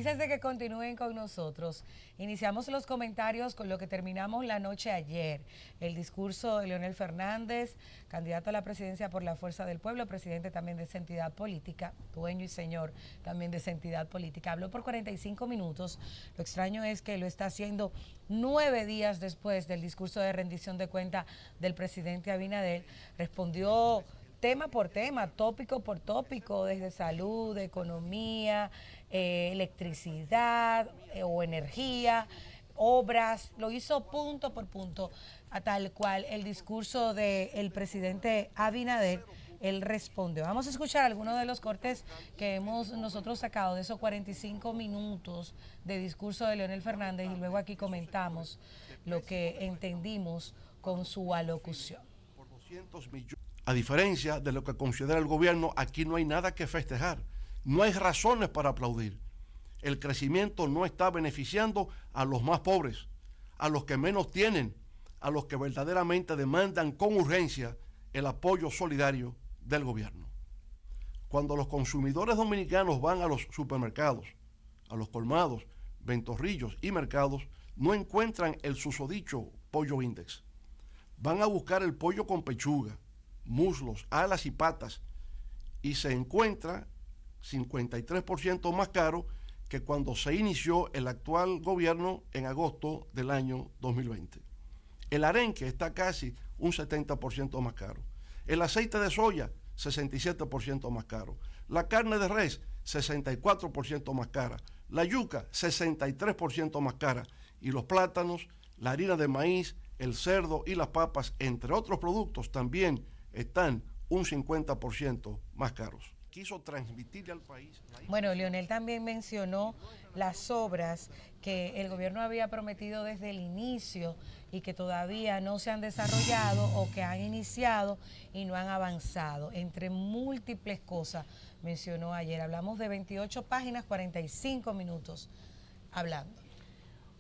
Felices de que continúen con nosotros. Iniciamos los comentarios con lo que terminamos la noche ayer. El discurso de Leonel Fernández, candidato a la presidencia por la Fuerza del Pueblo, presidente también de esa entidad política, dueño y señor también de esa entidad política. Habló por 45 minutos. Lo extraño es que lo está haciendo 9 días después del discurso de rendición de cuenta del presidente Abinader. Respondió tema por tema, tópico por tópico, desde salud, economía, electricidad o energía, obras, lo hizo punto por punto, a tal cual el discurso del presidente Abinader, él respondió. Vamos a escuchar algunos de los cortes que hemos nosotros sacado de esos 45 minutos de discurso de Leonel Fernández y luego aquí comentamos lo que entendimos con su alocución. Por 200 millones. A diferencia de lo que considera el gobierno, aquí no hay nada que festejar. No hay razones para aplaudir. El crecimiento no está beneficiando a los más pobres, a los que menos tienen, a los que verdaderamente demandan con urgencia el apoyo solidario del gobierno. Cuando los consumidores dominicanos van a los supermercados, a los colmados, ventorrillos y mercados, no encuentran el susodicho pollo index. Van a buscar el pollo con pechuga, muslos, alas y patas, y se encuentra 53% más caro que cuando se inició el actual gobierno en agosto del año 2020. El arenque está casi un 70% más caro. El aceite de soya, 67% más caro. La carne de res, 64% más cara. La yuca, 63% más cara. Y los plátanos, la harina de maíz, el cerdo y las papas, entre otros productos, también están un 50% más caros. Quiso transmitirle al país. Bueno, Leonel también mencionó las obras que el gobierno había prometido desde el inicio y que todavía no se han desarrollado o que han iniciado y no han avanzado. Entre múltiples cosas mencionó ayer. Hablamos de 28 páginas, 45 minutos hablando.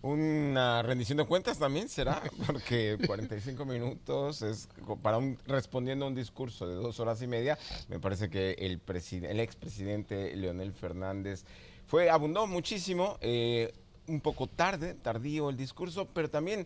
Una rendición de cuentas también será, porque 45 minutos es para respondiendo a un discurso de 2 horas y media. Me parece que el expresidente Leonel Fernández abundó muchísimo, un poco tardío el discurso, pero también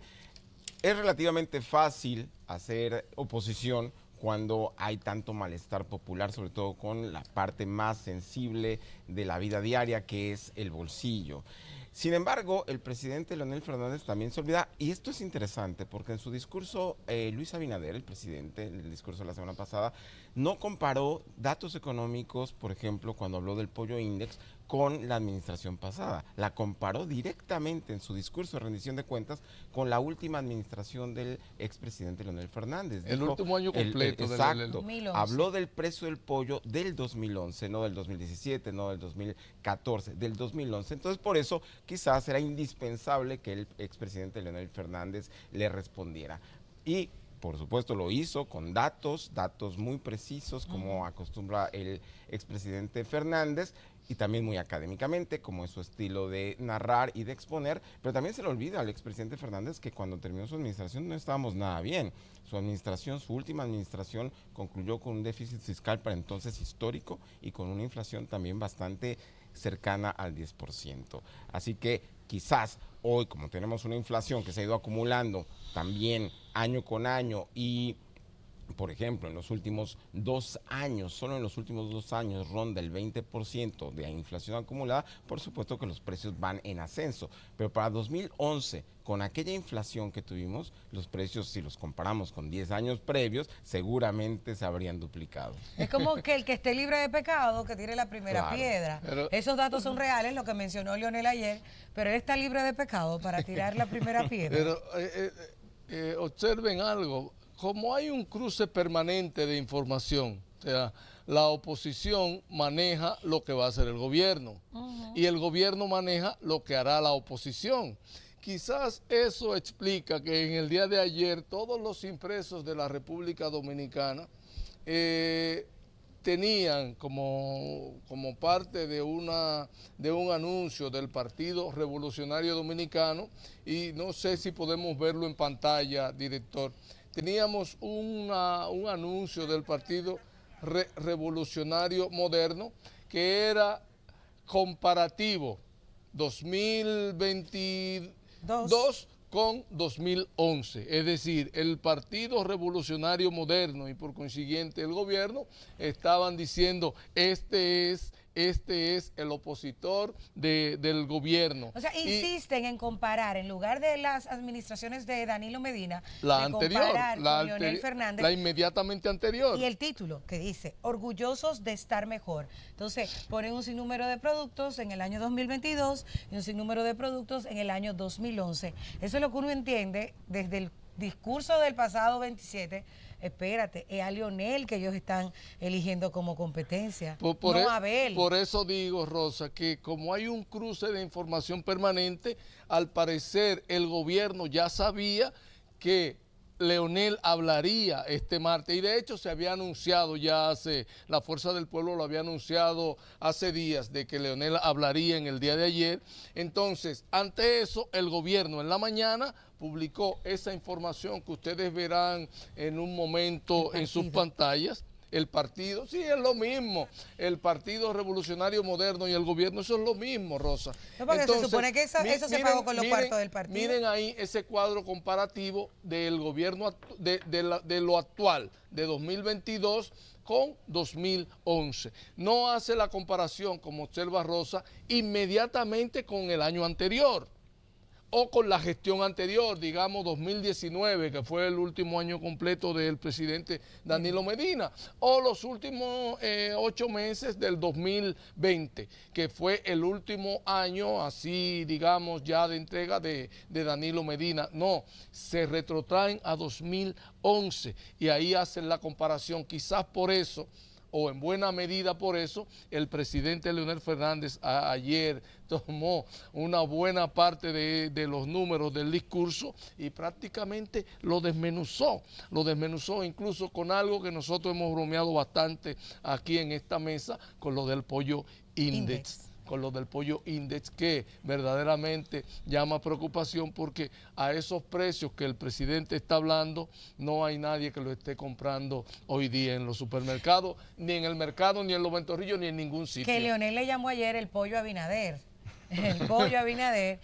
es relativamente fácil hacer oposición cuando hay tanto malestar popular, sobre todo con la parte más sensible de la vida diaria, que es el bolsillo. Sin embargo, el presidente Leonel Fernández también se olvida, y esto es interesante, porque en su discurso, Luis Abinader, el presidente, en el discurso de la semana pasada, no comparó datos económicos, por ejemplo, cuando habló del pollo index, con la administración pasada. La comparó directamente en su discurso de rendición de cuentas con la última administración del expresidente Leonel Fernández. El último año completo. Exacto. 2011. Habló del precio del pollo del 2011, no del 2017, no del 2014, del 2011. Entonces, por eso, quizás era indispensable que el expresidente Leonel Fernández le respondiera. Y por supuesto lo hizo con datos muy precisos, como acostumbra el expresidente Fernández, y también muy académicamente, como es su estilo de narrar y de exponer, pero también se le olvida al expresidente Fernández que cuando terminó su administración no estábamos nada bien. Su administración, su última administración, concluyó con un déficit fiscal para entonces histórico y con una inflación también bastante cercana al 10%. Así que quizás hoy, como tenemos una inflación que se ha ido acumulando también año con año y, por ejemplo, en los últimos 2 años, solo en los últimos 2 años ronda el 20% de inflación acumulada, por supuesto que los precios van en ascenso. Pero para 2011, con aquella inflación que tuvimos, los precios, si los comparamos con 10 años previos, seguramente se habrían duplicado. Es como que el que esté libre de pecado, que tire la primera piedra. Pero esos datos son reales, lo que mencionó Leonel ayer, pero él está libre de pecado para tirar la primera piedra. Pero observen algo. Como hay un cruce permanente de información, o sea, la oposición maneja lo que va a hacer el gobierno y el gobierno maneja lo que hará la oposición. Quizás eso explica que en el día de ayer todos los impresos de la República Dominicana tenían como parte de un anuncio del Partido Revolucionario Dominicano, y no sé si podemos verlo en pantalla, director. Teníamos un anuncio del Partido Revolucionario Moderno que era comparativo 2022 con 2011. Es decir, el Partido Revolucionario Moderno y por consiguiente el gobierno estaban diciendo este es el opositor del gobierno. O sea, insisten en comparar, en lugar de las administraciones de Danilo Medina, la de anterior, comparar con Leonel Fernández. La inmediatamente anterior. Y el título que dice, orgullosos de estar mejor. Entonces, ponen un sinnúmero de productos en el año 2022 y un sinnúmero de productos en el año 2011. Eso es lo que uno entiende desde el discurso del pasado 27. Espérate, es a Leonel que ellos están eligiendo como competencia, no a Abel. Por eso digo, Rosa, que como hay un cruce de información permanente, al parecer el gobierno ya sabía que Leonel hablaría este martes y de hecho se había anunciado la Fuerza del Pueblo lo había anunciado hace días de que Leonel hablaría en el día de ayer. Entonces, ante eso, el gobierno en la mañana publicó esa información que ustedes verán en un momento en sus pantallas. El partido, sí, es lo mismo. El Partido Revolucionario Moderno y el gobierno, eso es lo mismo, Rosa. No, porque entonces, se supone que eso se pagó con los cuartos del partido. Miren ahí ese cuadro comparativo del gobierno, de lo actual, de 2022 con 2011. No hace la comparación, como observa Rosa, inmediatamente con el año anterior o con la gestión anterior, digamos 2019, que fue el último año completo del presidente Danilo Medina, o los últimos 8 meses del 2020, que fue el último año, así digamos, ya de entrega de Danilo Medina. No, se retrotraen a 2011 y ahí hacen la comparación. Quizás por eso, o en buena medida por eso, el presidente Leonel Fernández ayer tomó una buena parte de los números del discurso y prácticamente lo desmenuzó incluso con algo que nosotros hemos bromeado bastante aquí en esta mesa, con lo del pollo index. Con lo del pollo index, que verdaderamente llama preocupación porque a esos precios que el presidente está hablando no hay nadie que lo esté comprando hoy día en los supermercados, ni en el mercado, ni en los ventorrillos, ni en ningún sitio. Que Leonel le llamó ayer el pollo Abinader, el pollo Abinader,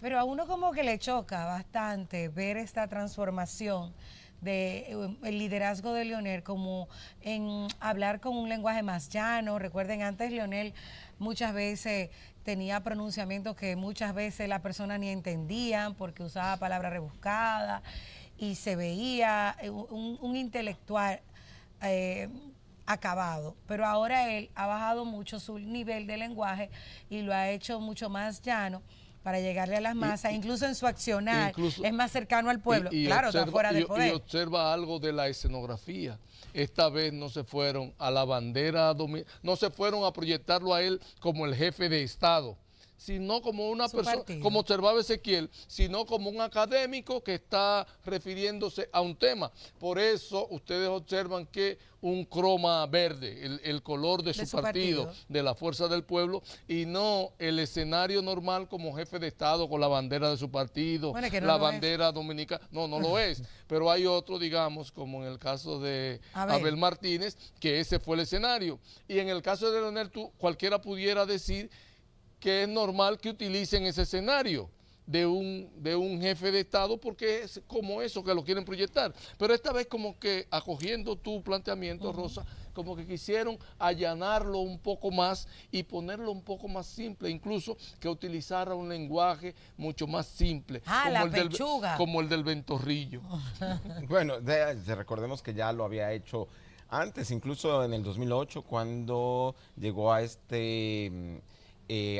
pero a uno como que le choca bastante ver esta transformación de el liderazgo de Leonel, como en hablar con un lenguaje más llano. Recuerden, antes Leonel muchas veces tenía pronunciamientos que muchas veces las personas ni entendían porque usaba palabras rebuscadas y se veía un intelectual acabado, pero ahora él ha bajado mucho su nivel de lenguaje y lo ha hecho mucho más llano para llegarle a las masas, incluso en su accionar, es más cercano al pueblo. Claro, está fuera de poder. Y observa algo de la escenografía. Esta vez no se fueron a la bandera, no se fueron a proyectarlo a él como el jefe de Estado, sino como una persona, como observaba Ezequiel, sino como un académico que está refiriéndose a un tema. Por eso ustedes observan que un croma verde, el color de su partido, de la Fuerza del Pueblo, y no el escenario normal como jefe de Estado con la bandera de su partido, bueno, que no la bandera dominicana. No, no lo es, pero hay otro, digamos, como en el caso de Abel Martínez, que ese fue el escenario. Y en el caso de Leonel, cualquiera pudiera decir que es normal que utilicen ese escenario de un jefe de Estado porque es como eso que lo quieren proyectar. Pero esta vez como que, acogiendo tu planteamiento, Rosa, como que quisieron allanarlo un poco más y ponerlo un poco más simple, incluso que utilizara un lenguaje mucho más simple, como el del ventorrillo. Bueno, recordemos que ya lo había hecho antes, incluso en el 2008, cuando llegó a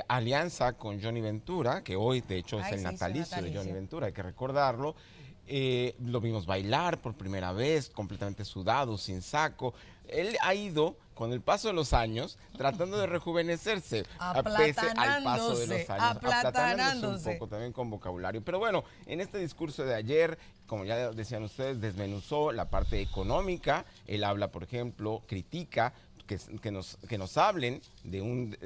alianza con Johnny Ventura, que hoy de hecho es el natalicio de Johnny Ventura, hay que recordarlo. Lo vimos bailar por primera vez, completamente sudado, sin saco. Él ha ido, con el paso de los años, tratando de rejuvenecerse, pese al paso de los años, aplatanándose un poco también con vocabulario. Pero bueno, en este discurso de ayer, como ya decían ustedes, desmenuzó la parte económica. Él habla, por ejemplo, critica que nos hablen de un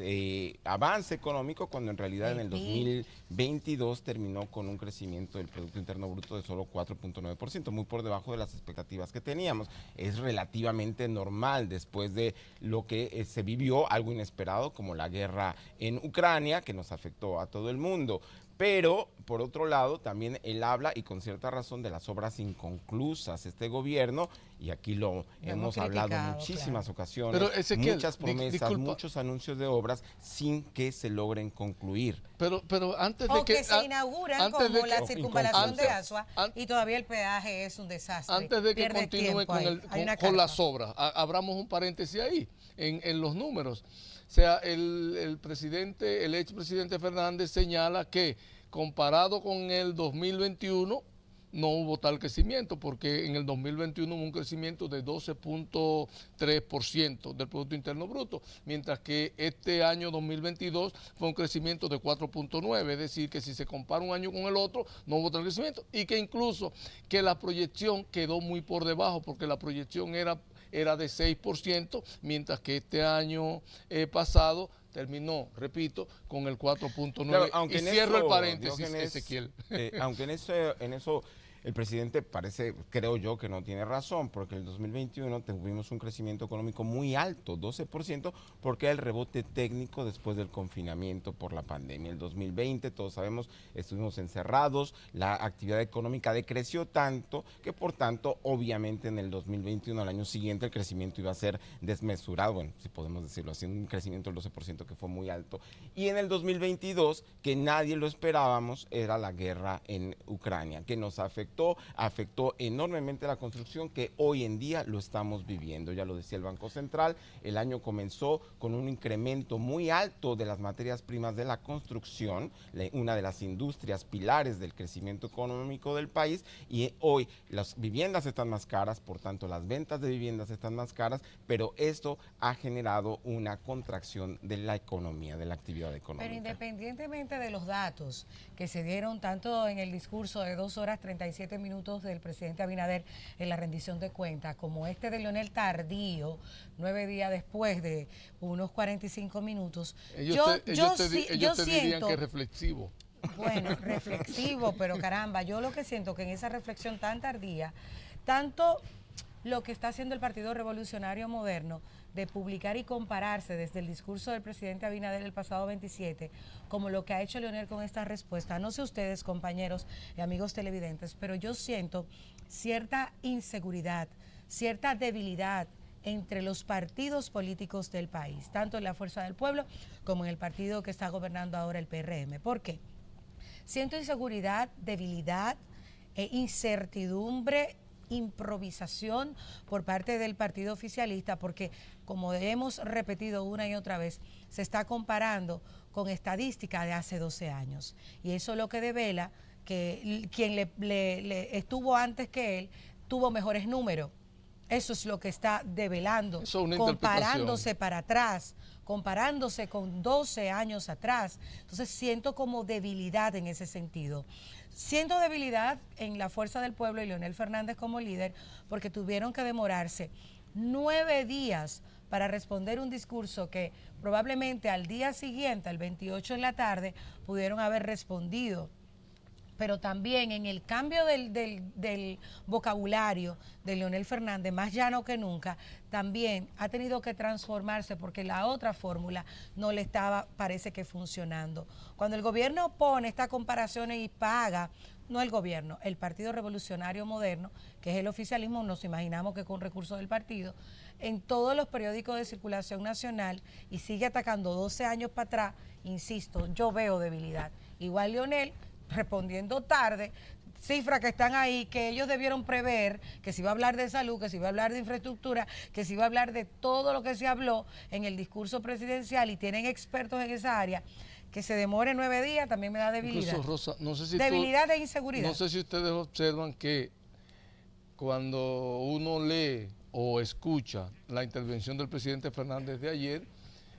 avance económico cuando en realidad en el 2022 terminó con un crecimiento del Producto Interno Bruto de solo 4.9%, muy por debajo de las expectativas que teníamos. Es relativamente normal después de lo que se vivió, algo inesperado como la guerra en Ucrania, que nos afectó a todo el mundo. Pero, por otro lado, también él habla, y con cierta razón, de las obras inconclusas. Este gobierno, y aquí lo hemos hablado en muchísimas ocasiones, pero Ezequiel, muchas promesas, muchos anuncios de obras sin que se logren concluir. Pero antes o de que se inauguran como la circunvalación de Asua y todavía el peaje es un desastre. Antes de que continúe con las obras, abramos un paréntesis ahí, en los números. O sea, el expresidente Fernández señala que comparado con el 2021 no hubo tal crecimiento, porque en el 2021 hubo un crecimiento de 12.3% del Producto Interno Bruto, mientras que este año 2022 fue un crecimiento de 4.9%, es decir, que si se compara un año con el otro, no hubo tal crecimiento, y que incluso que la proyección quedó muy por debajo, porque la proyección era de 6%, mientras que este año pasado terminó, repito, con el 4.9%. Claro, y cierro el paréntesis, Ezequiel. Aunque en eso el presidente parece, creo yo, que no tiene razón, porque en el 2021 tuvimos un crecimiento económico muy alto, 12%, porque el rebote técnico después del confinamiento por la pandemia. El 2020, todos sabemos, estuvimos encerrados, la actividad económica decreció tanto que, por tanto, obviamente en el 2021, al año siguiente, el crecimiento iba a ser desmesurado, bueno, si podemos decirlo así, un crecimiento del 12% que fue muy alto. Y en el 2022, que nadie lo esperábamos, era la guerra en Ucrania, que nos afectó enormemente la construcción, que hoy en día lo estamos viviendo. Ya lo decía el Banco Central, el año comenzó con un incremento muy alto de las materias primas de la construcción, una de las industrias pilares del crecimiento económico del país, y hoy las viviendas están más caras, por tanto las ventas de viviendas están más caras, pero esto ha generado una contracción de la economía, de la actividad económica. Pero independientemente de los datos que se dieron tanto en el discurso de 2 horas 37 minutos del presidente Abinader en la rendición de cuentas, como este de Leonel Tardío, 9 días después de unos 45 minutos. Ellos te dirían que es reflexivo. Bueno, reflexivo, pero caramba, yo lo que siento que en esa reflexión tan tardía, tanto lo que está haciendo el Partido Revolucionario Moderno de publicar y compararse desde el discurso del presidente Abinader el pasado 27, como lo que ha hecho Leonel con esta respuesta. No sé ustedes, compañeros y amigos televidentes, pero yo siento cierta inseguridad, cierta debilidad entre los partidos políticos del país, tanto en la Fuerza del Pueblo como en el partido que está gobernando ahora, el PRM. ¿Por qué? Siento inseguridad, debilidad, incertidumbre, improvisación por parte del partido oficialista, porque como hemos repetido una y otra vez, se está comparando con estadísticas de hace 12 años. Y eso lo que devela que quien le estuvo antes que él tuvo mejores números. Eso es lo que está develando, comparándose para atrás, comparándose con 12 años atrás. Entonces siento como debilidad en ese sentido. Siento debilidad en la Fuerza del Pueblo y Leonel Fernández como líder, porque tuvieron que demorarse 9 días para responder un discurso que probablemente al día siguiente, al 28 en la tarde, pudieron haber respondido. Pero también en el cambio del vocabulario de Leonel Fernández, más llano que nunca, también ha tenido que transformarse porque la otra fórmula no le estaba, parece que funcionando. Cuando el gobierno pone estas comparaciones y paga, no el gobierno, el Partido Revolucionario Moderno, que es el oficialismo, nos imaginamos que con recursos del partido, en todos los periódicos de circulación nacional y sigue atacando 12 años para atrás, insisto, yo veo debilidad. Igual Leonel, respondiendo tarde, cifras que están ahí, que ellos debieron prever, que se iba a hablar de salud, que se iba a hablar de infraestructura, que se iba a hablar de todo lo que se habló en el discurso presidencial y tienen expertos en esa área, que se demore 9 días también me da debilidad. Incluso, Rosa, no sé si debilidad e inseguridad. No sé si ustedes observan que cuando uno lee o escucha la intervención del presidente Fernández de ayer,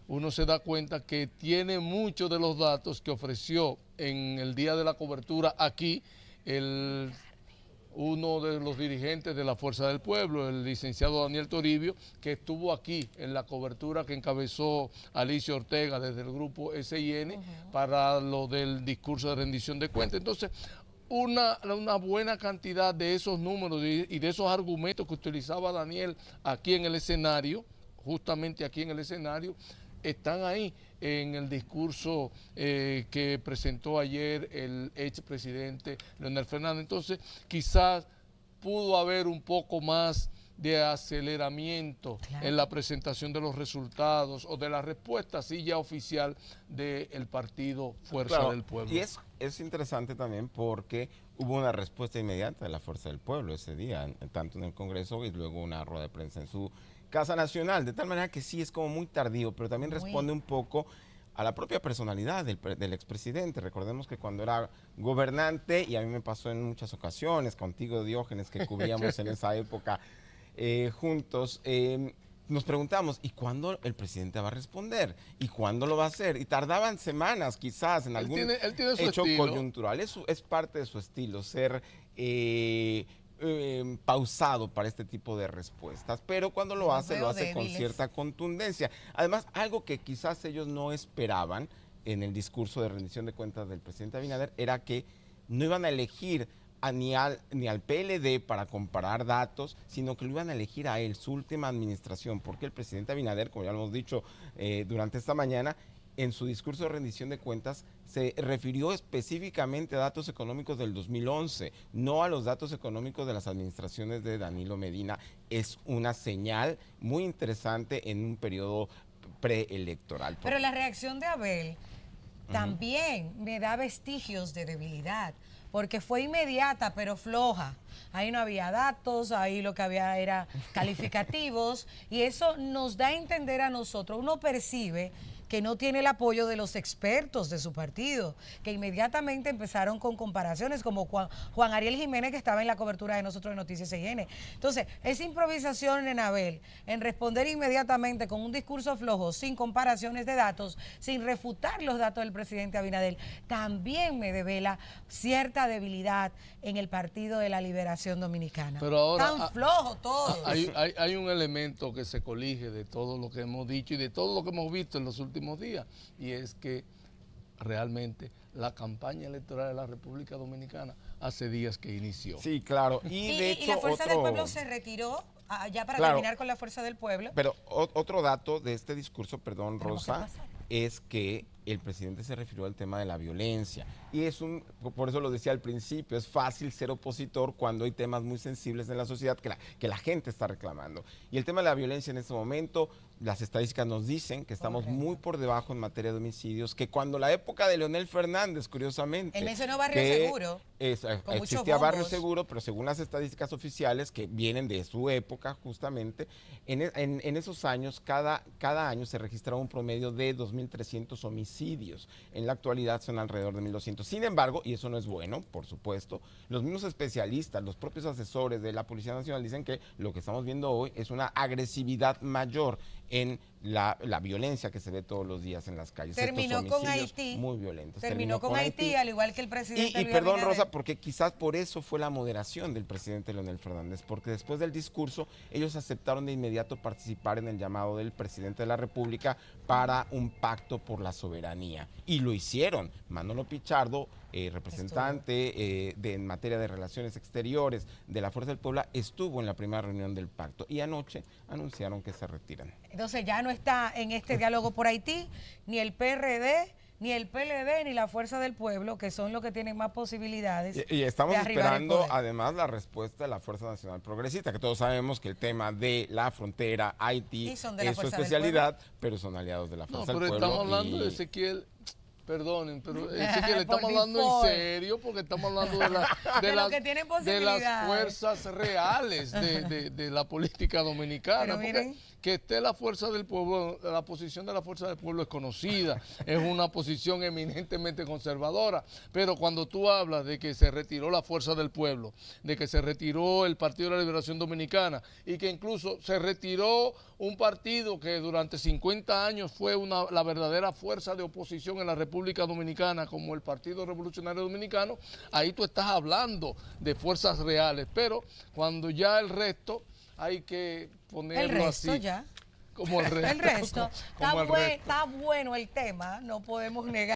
uno se da cuenta que tiene muchos de los datos que ofreció en el día de la cobertura aquí el uno de los dirigentes de la Fuerza del Pueblo, el licenciado Daniel Toribio, que estuvo aquí en la cobertura que encabezó Alicia Ortega desde el grupo SIN para lo del discurso de rendición de cuentas. Entonces, una buena cantidad de esos números y de esos argumentos que utilizaba Daniel aquí en el escenario, justamente aquí en el escenario, están ahí en el discurso que presentó ayer el expresidente Leonel Fernández. Entonces, quizás pudo haber un poco más de aceleramiento en la presentación de los resultados o de la respuesta así ya oficial del partido Fuerza del Pueblo. Y es interesante también porque hubo una respuesta inmediata de la Fuerza del Pueblo ese día, tanto en el Congreso y luego una rueda de prensa en su Casa Nacional, de tal manera que sí es como muy tardío, pero también responde un poco a la propia personalidad del expresidente. Recordemos que cuando era gobernante, y a mí me pasó en muchas ocasiones, contigo Diógenes, que cubríamos en esa época juntos, nos preguntamos, ¿y cuándo el presidente va a responder? ¿Y cuándo lo va a hacer? Y tardaban semanas quizás en algún hecho coyuntural. Eso es parte de su estilo, ser pausado para este tipo de respuestas, pero cuando lo hace con cierta contundencia. Además, algo que quizás ellos no esperaban en el discurso de rendición de cuentas del presidente Abinader era que no iban a elegir ni al PLD para comparar datos, sino que lo iban a elegir a él, su última administración, porque el presidente Abinader, como ya lo hemos dicho durante esta mañana, en su discurso de rendición de cuentas se refirió específicamente a datos económicos del 2011, no a los datos económicos de las administraciones de Danilo Medina. Es una señal muy interesante en un periodo preelectoral. Pero la reacción de Abel también me da vestigios de debilidad, porque fue inmediata pero floja. Ahí no había datos, ahí lo que había era calificativos, y eso nos da a entender a nosotros, uno percibe que no tiene el apoyo de los expertos de su partido, que inmediatamente empezaron con comparaciones, como Juan Ariel Jiménez, que estaba en la cobertura de nosotros de Noticias CN. Entonces, esa improvisación en Abel, en responder inmediatamente con un discurso flojo, sin comparaciones de datos, sin refutar los datos del presidente Abinader, también me devela cierta debilidad en el Partido de la Liberación Dominicana. Pero ahora, tan flojo todo. Hay un elemento que se colige de todo lo que hemos dicho y de todo lo que hemos visto en los últimos días, y es que realmente la campaña electoral de la República Dominicana hace días que inició. Sí, claro. Y de hecho, y la Fuerza del Pueblo se retiró, ya para terminar con la Fuerza del Pueblo. Pero otro dato de este discurso, perdón, Rosa, es que el presidente se refirió al tema de la violencia. Y por eso lo decía al principio, es fácil ser opositor cuando hay temas muy sensibles en la sociedad que la gente está reclamando. Y el tema de la violencia en este momento, las estadísticas nos dicen que estamos muy por debajo en materia de homicidios, que cuando la época de Leonel Fernández, curiosamente... Él mencionó Barrio Seguro. Existía Barrio Seguro, pero según las estadísticas oficiales que vienen de su época justamente, en esos años, cada año se registraba un promedio de 2.300 homicidios. En la actualidad son alrededor de 1.200. Sin embargo, y eso no es bueno, por supuesto, los mismos especialistas, los propios asesores de la Policía Nacional dicen que lo que estamos viendo hoy es una agresividad mayor en la violencia que se ve todos los días en las calles. Terminó con Haití. Muy violentos. Terminó con Haití, al igual que el presidente. Y perdón, Rosa, porque quizás por eso fue la moderación del presidente Leonel Fernández, porque después del discurso ellos aceptaron de inmediato participar en el llamado del presidente de la República para un pacto por la soberanía. Y lo hicieron. Manolo Pichardo, representante en materia de relaciones exteriores de la Fuerza del Pueblo, estuvo en la primera reunión del pacto y anoche anunciaron que se retiran. Entonces ya no está en este diálogo por Haití ni el PRD, ni el PLD, ni la Fuerza del Pueblo, que son los que tienen más posibilidades. Y estamos esperando además la respuesta de la Fuerza Nacional Progresista, que todos sabemos que el tema de la frontera, Haití, es su especialidad, pero son aliados de la Fuerza del Pueblo. Pero estamos hablando de Ezequiel. Perdonen, pero Ezequiel, estamos hablando en serio, porque estamos hablando de las fuerzas reales de la política dominicana. Porque que esté la fuerza del pueblo, la posición de la fuerza del pueblo es conocida, es una posición eminentemente conservadora, pero cuando tú hablas de que se retiró la fuerza del pueblo, de que se retiró el Partido de la Liberación Dominicana y que incluso se retiró un partido que durante 50 años fue la verdadera fuerza de oposición en la República Dominicana, como el Partido Revolucionario Dominicano, ahí tú estás hablando de fuerzas reales, pero cuando ya el resto hay que ponerlo El resto así. ya. Como el resto. El resto. Como el resto. Está bueno el tema, no podemos negar.